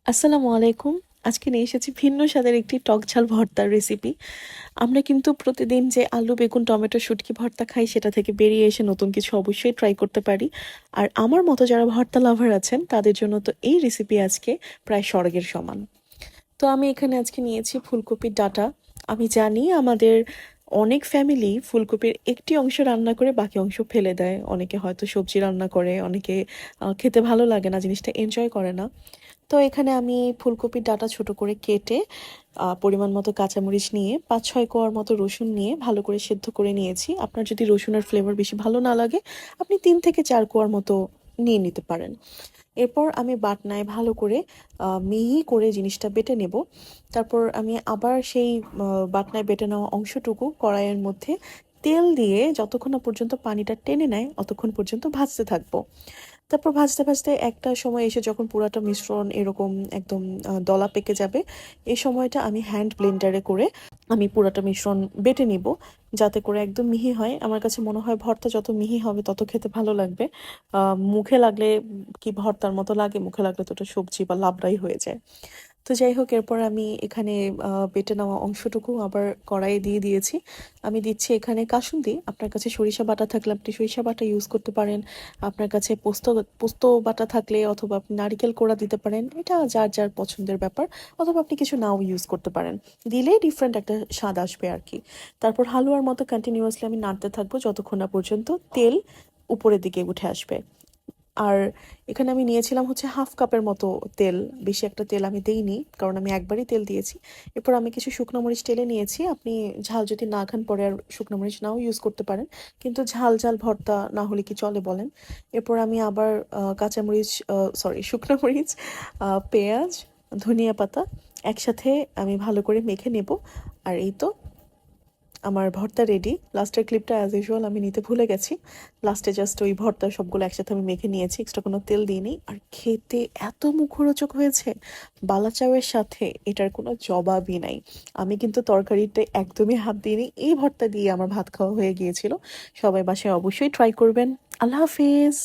আসসালামু আলাইকুম। আজকে নিয়ে এসেছি ভিন্ন স্বাদের একটি টক ঝাল ভর্তার রেসিপি। আমরা কিন্তু প্রতিদিন যে আলু, বেগুন, টমেটো, শুটকি ভর্তা খাই সেটা থেকে বেরিয়ে এসে নতুন কিছু অবশ্যই ট্রাই করতে পারি। আর আমার মতো যারা ভর্তা লাভার আছেন তাদের জন্য তো এই রেসিপি আজকে প্রায় স্বর্গের সমান। তো আমি এখানে আজকে নিয়েছি ফুলকপির ডাঁটা। আমি জানি আমাদের অনেক ফ্যামিলি ফুলকপির একটি অংশ রান্না করে বাকি অংশ ফেলে দেয়। অনেকে হয়তো সবজি রান্না করে, অনেকে খেতে ভালো লাগে না, জিনিসটা এনজয় করে না। তো এখানে আমি ফুলকপির ডাঁটা ছোট করে কেটে পরিমাণ মতো কাঁচামরিচ নিয়ে ৫-৬ কোয়ার মতো রসুন নিয়ে ভালো করে সেদ্ধ করে নিয়েছি। আপনার যদি রসুনের ফ্লেভার বেশি ভালো না লাগে আপনি ৩ থেকে ৪ কোয়ার মতো নিয়ে নিতে পারেন। এরপর আমি বাটনায় ভালো করে মিহি করে জিনিসটা বেটে নেব। তারপর আমি আবার সেই বাটনায় বেটে নেওয়া অংশটুকু কড়াইয়ের মধ্যে তেল দিয়ে যতক্ষণ না পর্যন্ত পানিটা টেনে নেয় অতক্ষণ পর্যন্ত ভাজতে থাকবো। তারপর ভাজতে ভাজতে একটা সময় এসে যখন পুরাটা মিশ্রণ এরকম একদম দলা পেকে যাবে, এই সময়টা আমি হ্যান্ড ব্লেন্ডারে করে আমি পুরাটা মিশ্রণ বেটে নিব, যাতে করে একদম মিহি হয়। আমার কাছে মনে হয় ভর্তা যত মিহি হবে তত খেতে ভালো লাগবে। মুখে লাগলে কি ভর্তার মতো লাগে, মুখে লাগলে তো ওটা সবজি বা লাবড়াই হয়ে যায়। তো যাই হোক, এরপর আমি এখানে বেটে নেওয়া অংশটুকু আবার কড়াইয়ে দিয়ে দিয়েছি। আমি দিচ্ছি এখানে কাসুন্দি। আপনার কাছে সরিষা বাটা থাকলে আপনি সরিষা বাটা ইউজ করতে পারেন। আপনার কাছে পোস্ত পোস্ত বাটা থাকলে অথবা আপনি নারিকেল কোড়া দিতে পারেন, এটা যার যার পছন্দের ব্যাপার। অথবা আপনি কিছু নাও ইউজ করতে পারেন, দিলে ডিফারেন্ট একটা স্বাদ আসবে আর কি। তারপর হালুয়ার মতো কন্টিনিউয়াসলি আমি নাড়তে থাকবো যতক্ষণ না পর্যন্ত তেল উপরের দিকে উঠে আসবে। আর এখানে আমি নিয়েছিলাম হচ্ছে 1/2 কাপের মতো তেল। বেশি একটা তেল আমি দেইনি, কারণ আমি একবারই তেল দিয়েছি। এরপর আমি কিছু শুকনো মরিচ টেলে নিয়েছি। আপনি ঝাল যদি না খান পরে আর শুকনো মরিচ নাও ইউজ করতে পারেন, কিন্তু ঝাল ঝাল ভর্তা না হলে কি চলে বলেন। এরপর আমি আবার কাঁচামরিচ, সরি শুকনো মরিচ, পেঁয়াজ, ধনিয়া পাতা একসাথে আমি ভালো করে মেখে নেব। আর এই তো আমার ভর্তা রেডি। লাস্টের ক্লিপটা অ্যাজ ইউজুয়াল আমি নিতে ভুলে গেছি। লাস্টে জাস্ট ওই ভর্তা সবগুলো একসাথে আমি মেখে নিয়েছি, এক্সট্রা কোনো তেল দিইনি। আর খেতে এত মুখরোচক হয়েছে, বালা চাউয়ের সাথে এটার কোনো জবাবই নাই। আমি কিন্তু তরকারিতে একদমই হাত দিইনি, এই ভর্তা দিয়ে আমার ভাত খাওয়া হয়ে গিয়েছিল। সবাই বাসায় অবশ্যই ট্রাই করবেন। আল্লাহ হাফিজ।